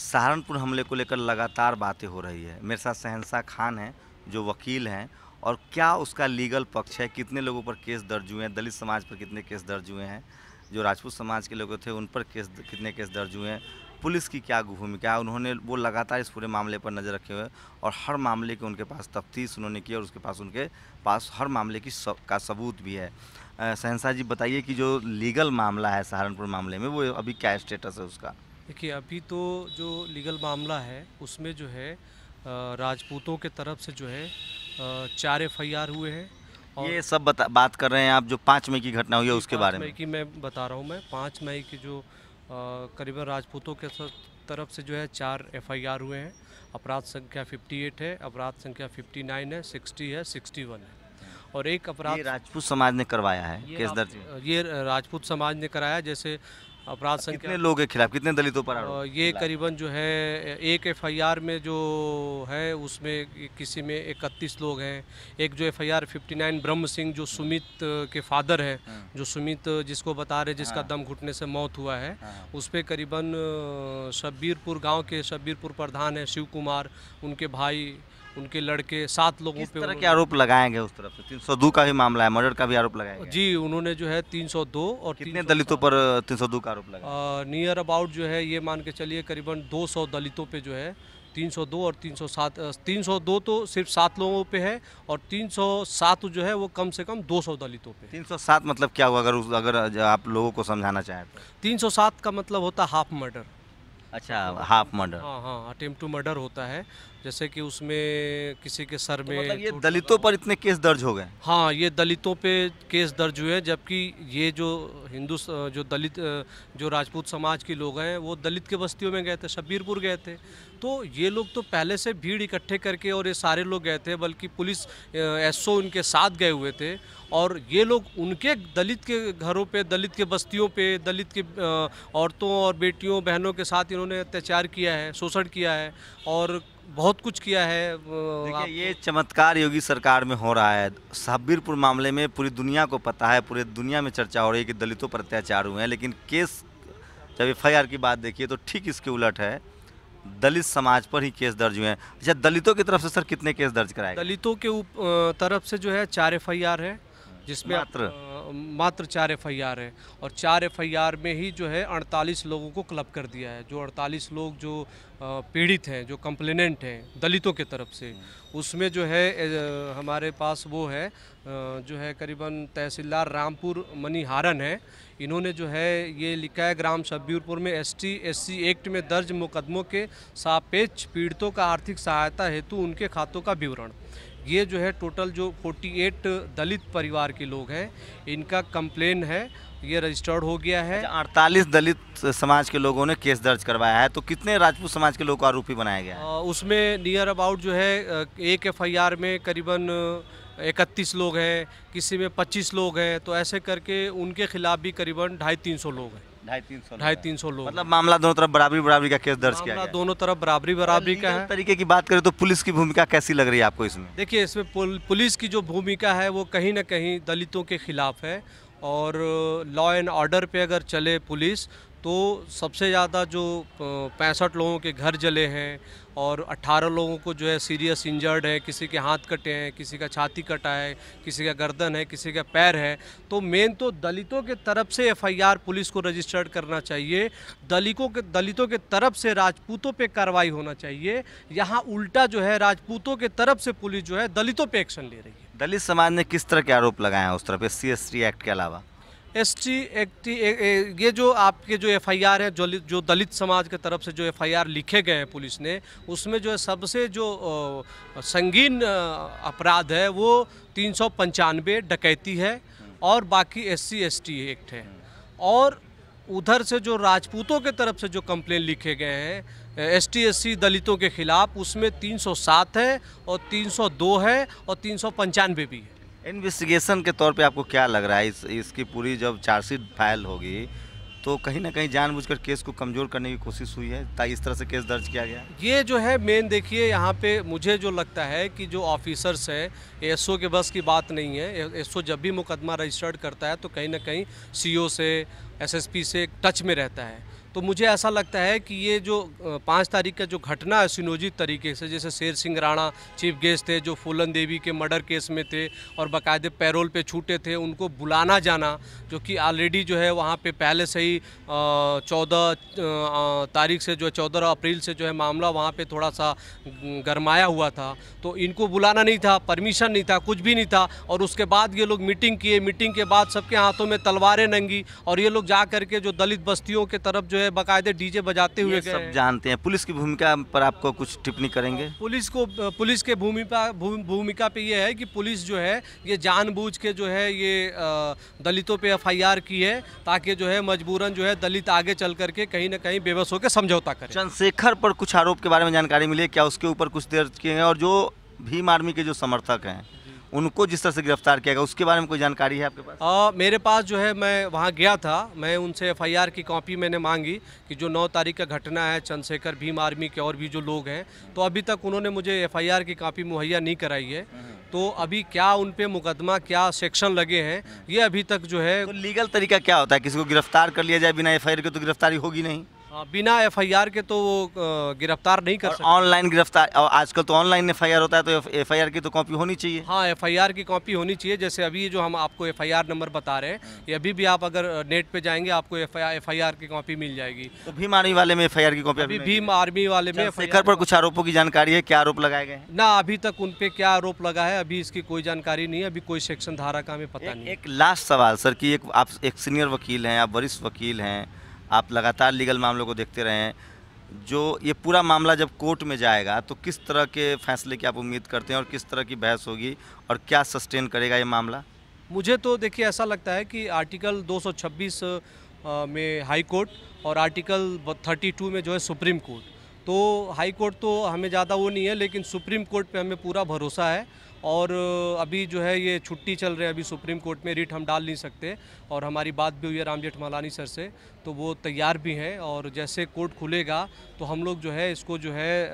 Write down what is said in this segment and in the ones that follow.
सहारनपुर हमले को लेकर लगातार बातें हो रही है। मेरे साथ शहंशाह खान हैं जो वकील हैं, और क्या उसका लीगल पक्ष है, कितने लोगों पर केस दर्ज हुए हैं, दलित समाज पर कितने केस दर्ज हुए हैं, जो राजपूत समाज के लोग थे उन पर कितने केस दर्ज हुए हैं, पुलिस की क्या भूमिका है, उन्होंने वो लगातार इस पूरे मामले पर नज़र रखे हुए हैं और हर मामले की उनके पास तफ्तीश उन्होंने की और उनके पास हर मामले की का सबूत भी है। शहंशाह जी बताइए कि जो लीगल मामला है सहारनपुर मामले में वो अभी क्या स्टेटस है उसका? देखिए, अभी तो जो लीगल मामला है उसमें जो है राजपूतों के तरफ से जो है 4 एफआईआर हुए हैं। और ये सब बात कर रहे हैं आप जो 5 मई की घटना हुई है उसके बारे में? 5 मई की मैं बता रहा हूँ। मैं 5 मई की जो करीबन राजपूतों के तरफ से जो है 4 एफआईआर हुए हैं। अपराध संख्या 58 है, अपराध संख्या 59 है, 60 है, 61 है और एक अपराध ये राजपूत समाज ने करवाया है केस दर्ज? ये राजपूत समाज ने कराया। जैसे अपराध संख्या कितने लोगों के खिलाफ, कितने दलितों पर आरोप? ये करीबन जो है एक एफआईआर में जो है उसमें किसी में 31 लोग हैं। एक जो एफआईआर 59 ब्रह्म सिंह जो सुमित के फादर है, जो सुमित जिसको बता रहे जिसका दम घुटने से मौत हुआ है, उस पर करीबन शब्बीरपुर गांव के शब्बीरपुर प्रधान है शिव कुमार, उनके भाई, उनके लड़के, 7 लोगों पे तरह के आरोप लगाए गए उस तरफ से? 302 का भी मामला है, मर्डर का भी आरोप लगाया गया। जी, उन्होंने जो है 302 और कितने दलितों पर 302 का आरोप लगाया? नियर अबाउट जो है ये मान के चलिए करीबन 200 दलितों पे जो है 302 और 307। 302 तो सिर्फ 7 लोगों पे है और 307 जो है वो कम से कम 200 दलितों पे। 307 मतलब क्या हुआ, अगर आप लोगों को समझाना चाहें तो? 307 का मतलब होता है हाफ मर्डर। अच्छा, हाफ मर्डर। हाँ, अटेम्प्ट टू मर्डर होता है। जैसे कि उसमें किसी के सर में मतलब ये दलितों पर इतने केस दर्ज हो गए? हाँ, ये दलितों पे केस दर्ज हुए, जबकि ये जो जो दलित जो राजपूत समाज के लोग हैं वो दलित के बस्तियों में गए थे, शब्बीरपुर गए थे। तो ये लोग तो पहले से भीड़ इकट्ठे करके और ये सारे लोग गए थे, बल्कि पुलिस एसओ उनके साथ गए हुए थे और ये लोग उनके दलित के घरों पे, दलित के बस्तियों पे, दलित के औरतों और बेटियों बहनों के साथ इन्होंने अत्याचार किया है, शोषण किया है और बहुत कुछ किया है। देखिए, ये चमत्कार योगी सरकार में हो रहा है। शब्बीरपुर मामले में पूरी दुनिया को पता है, पूरी दुनिया में चर्चा हो रही है कि दलितों पर अत्याचार हुए हैं, लेकिन केस जब एफआईआर की बात देखिए तो ठीक इसके उलट है, दलित समाज पर ही केस दर्ज हुए हैं। अच्छा, दलितों की तरफ से सर कितने केस दर्ज कराए? दलितों के तरफ से जो है 4 एफआईआर है, जिसमें मात्र 4 एफआईआर है और 4 एफआईआर में ही जो है 48 लोगों को क्लब कर दिया है। जो 48 लोग जो पीड़ित हैं, जो कंप्लेनेंट हैं दलितों के तरफ से, उसमें जो है हमारे पास वो है जो है करीबन तहसीलदार रामपुर मनीहारन है। इन्होंने जो है ये लिखा है ग्राम शब्बीरपुर में ST/SC एक्ट में दर्ज मुकदमों के सापेक्ष पीड़ितों का आर्थिक सहायता हेतु उनके खातों का विवरण। ये जो है टोटल जो 48 दलित परिवार के लोग हैं, इनका कंप्लेन है, ये रजिस्टर्ड हो गया है। 48 दलित समाज के लोगों ने केस दर्ज करवाया है, तो कितने राजपूत समाज के लोगों को आरोपी बनाया गया है? उसमें नियर अबाउट जो है एक एफआईआर में करीबन 31 लोग हैं, किसी में 25 लोग हैं, तो ऐसे करके उनके खिलाफ भी करीबन 250-300 लोग हैं। 250-300 लोग। मतलब मामला दोनों तरफ बराबरी का केस दर्ज किया गया है। दोनों तरफ बराबरी का है। तरीके की बात करें तो पुलिस की भूमिका कैसी लग रही है आपको इसमें? देखिए, इसमें पुलिस की जो भूमिका है वो कहीं ना कहीं दलितों के खिलाफ है और लॉ एंड ऑर्डर पे अगर चले पुलिस तो सबसे ज़्यादा जो 65 लोगों के घर जले हैं और 18 लोगों को जो है सीरियस इंजर्ड है, किसी के हाथ कटे हैं, किसी का छाती कटा है, किसी का गर्दन है, किसी का पैर है। तो मेन तो दलितों के तरफ से एफआईआर पुलिस को रजिस्टर्ड करना चाहिए, दलितों के तरफ से राजपूतों पे कार्रवाई होना चाहिए। यहाँ उल्टा जो है राजपूतों के तरफ से पुलिस जो है दलितों पे एक्शन ले रही है। दलित समाज ने किस तरह के आरोप लगाए हैं उस तरफ SC/ST एक्ट के अलावा? ST एक्ट ये जो आपके जो एफआईआर है, जो दलित समाज के तरफ से जो एफआईआर लिखे गए हैं पुलिस ने, उसमें जो है सबसे जो संगीन अपराध है वो 395 डकैती है और बाकी SC/ST एक्ट है। और उधर से जो राजपूतों के तरफ से जो कंप्लेन लिखे गए हैं ST/SC दलितों के खिलाफ, उसमें 307 है और 302 है और 395 भी है। इन्वेस्टिगेशन के तौर पे आपको क्या लग रहा है, इसकी पूरी जब चार्जशीट फाइल होगी तो कहीं ना कहीं जानबूझकर केस को कमज़ोर करने की कोशिश हुई है ताकि इस तरह से केस दर्ज किया गया? ये जो है मेन देखिए, यहाँ पे मुझे जो लगता है कि जो ऑफिसर्स हैं, एसओ के बस की बात नहीं है। एसओ जब भी मुकदमा रजिस्टर्ड करता है तो कहीं ना कहीं CO से, SSP से टच में रहता है। तो मुझे ऐसा लगता है कि ये जो 5 तारीख का जो घटना है सुनियोजित तरीके से, जैसे शेर सिंह राणा चीफ गेस्ट थे जो फूलन देवी के मर्डर केस में थे और बाकायदे पैरोल पे छूटे थे, उनको बुलाना जाना, जो कि ऑलरेडी जो है वहाँ पे पहले से ही 14 तारीख से, जो 14 अप्रैल से जो है मामला वहाँ पे थोड़ा सा गरमाया हुआ था, तो इनको बुलाना नहीं था, परमिशन नहीं था, कुछ भी नहीं था। और उसके बाद ये लोग मीटिंग किए, मीटिंग के बाद सबके हाथों में तलवारें नंगी और ये लोग जा करके जो दलित बस्तियों के तरफ जो है बाकायदे डीजे बजाते हुए गए। सब जानते हैं। पुलिस की भूमिका पर आपको कुछ टिप्पणी करेंगे? पुलिस के भूमिका पे ये है कि पुलिस जो है ये जानबूझ के जो है ये दलितों पे एफआईआर की है ताकि जो है मजबूरन जो है दलित आगे चल करके कहीं ना कहीं बेबस होकर समझौता करें। चंद्रशेखर पर कुछ आरोप के बारे में जानकारी मिली है क्या? उसके ऊपर कुछ दर्ज किए हैं और जो भीम आर्मी के जो समर्थक हैं उनको जिस तरह से गिरफ्तार किया गया उसके बारे में कोई जानकारी है आपके पास? मेरे पास जो है, मैं वहाँ गया था, मैं उनसे एफआईआर की कॉपी मैंने मांगी कि जो 9 तारीख का घटना है चंद्रशेखर, भीम आर्मी के और भी जो लोग हैं, तो अभी तक उन्होंने मुझे एफआईआर की कॉपी मुहैया नहीं कराई है। तो अभी क्या उन पे मुकदमा, क्या सेक्शन लगे हैं, ये अभी तक जो है। तो लीगल तरीका क्या होता है? किसी को गिरफ्तार कर लिया जाए बिना एफआईआर के तो गिरफ्तारी होगी नहीं। बिना एफआईआर के तो वो गिरफ्तार नहीं कर सकते। ऑनलाइन गिरफ्तार, और आजकल तो ऑनलाइन एफआईआर होता है, तो एफआईआर की तो कॉपी होनी चाहिए। हाँ, एफआईआर की कॉपी होनी चाहिए। जैसे अभी जो हम आपको एफआईआर नंबर बता रहे हैं, ये अभी भी आप अगर नेट पे जाएंगे आपको एफआईआर की कॉपी मिल जाएगी। तो भीम आर्मी वाले में एफआईआर की कॉपी अभी भीम आर्मी वाले में चंद्रशेखर पर कुछ आरोपों की जानकारी है? क्या आरोप लगाए गए हैं? ना, अभी तक उन पे क्या आरोप लगा है अभी इसकी कोई जानकारी नहीं है। अभी कोई सेक्शन धारा का हमें पता नहीं। एक लास्ट सवाल सर कि आप एक सीनियर वकील हैं, आप वरिष्ठ वकील हैं, आप लगातार लीगल मामलों को देखते रहे हैं, जो ये पूरा मामला जब कोर्ट में जाएगा तो किस तरह के फैसले की आप उम्मीद करते हैं और किस तरह की बहस होगी और क्या सस्टेन करेगा ये मामला? मुझे तो देखिए ऐसा लगता है कि आर्टिकल 226 में हाई कोर्ट और आर्टिकल 32 में जो है सुप्रीम कोर्ट, तो हाई कोर्ट तो हमें ज़्यादा वो नहीं है, लेकिन सुप्रीम कोर्ट पे हमें पूरा भरोसा है। और अभी जो है ये छुट्टी चल रही है, अभी सुप्रीम कोर्ट में रिट हम डाल नहीं सकते, और हमारी बात भी हुई है राम जेठमलानी सर से, तो वो तैयार भी हैं। और जैसे कोर्ट खुलेगा तो हम लोग जो है इसको जो है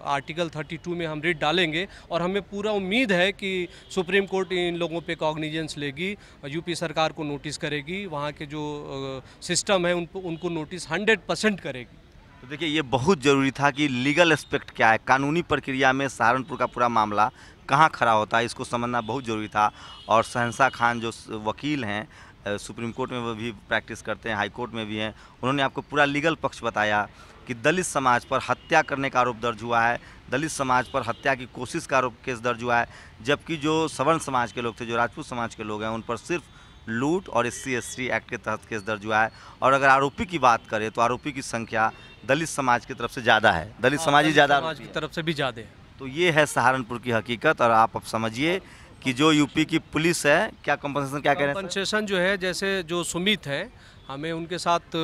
आर्टिकल 32 में हम रिट डालेंगे, और हमें पूरा उम्मीद है कि सुप्रीम कोर्ट इन लोगों पे कॉग्निजेंस लेगी, यूपी सरकार को नोटिस करेगी, वहाँ के जो सिस्टम है उनको नोटिस 100% करेगी। तो देखिए ये बहुत ज़रूरी था कि लीगल एस्पेक्ट क्या है, कानूनी प्रक्रिया में सहारनपुर का पूरा मामला कहाँ खड़ा होता है, इसको समझना बहुत ज़रूरी था। और शहंशाह खान जो वकील हैं, सुप्रीम कोर्ट में वो भी प्रैक्टिस करते हैं, हाई कोर्ट में भी हैं, उन्होंने आपको पूरा लीगल पक्ष बताया कि दलित समाज पर हत्या करने का आरोप दर्ज हुआ है, दलित समाज पर हत्या की कोशिश का आरोप केस दर्ज हुआ है, जबकि जो सवर्ण समाज के लोग थे, जो राजपूत समाज के लोग हैं, उन पर सिर्फ लूट और SC/ST एक्ट के तहत केस दर्ज हुआ है। और अगर आरोपी की बात करें तो आरोपी की संख्या दलित समाज की तरफ से ज़्यादा है, दलित समाज ही ज़्यादा समाज की तरफ से भी ज़्यादा है। तो ये है सहारनपुर की हकीकत। और आप अब समझिए कि जो यूपी की पुलिस है, क्या कंपनसेशन क्या कह रहे हैं? कंपनसेशन जो है, जैसे जो सुमित है, हमें उनके साथ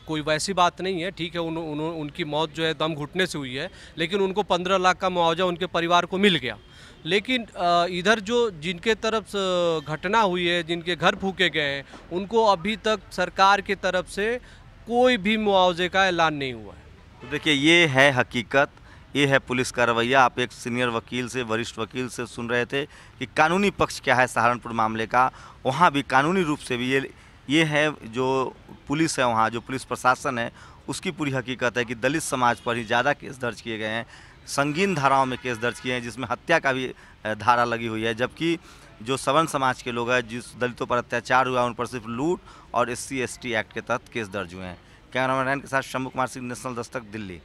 कोई वैसी बात नहीं है, ठीक है, उनकी मौत जो है दम घुटने से हुई है, लेकिन उनको 15 लाख का मुआवजा उनके परिवार को मिल गया। लेकिन इधर जो जिनके तरफ घटना हुई है, जिनके घर फूके गए हैं, उनको अभी तक सरकार की तरफ से कोई भी मुआवजे का ऐलान नहीं हुआ है। तो देखिए ये है हकीकत, ये है पुलिस का रवैया। आप एक सीनियर वकील से, वरिष्ठ वकील से सुन रहे थे कि कानूनी पक्ष क्या है सहारनपुर मामले का। वहाँ भी कानूनी रूप से भी ये है, जो पुलिस है वहाँ, जो पुलिस प्रशासन है, उसकी पूरी हकीकत है कि दलित समाज पर ही ज़्यादा केस दर्ज किए गए हैं, संगीन धाराओं में केस दर्ज किए हैं, जिसमें हत्या का भी धारा लगी हुई है। जबकि जो सवर्ण समाज के लोग हैं, जिस दलितों पर अत्याचार हुआ, उन पर सिर्फ लूट और SC/ST एक्ट के तहत केस दर्ज हुए हैं। कैमरामैन के साथ शंभू कुमार सिंह, नेशनल दस्तक, दिल्ली।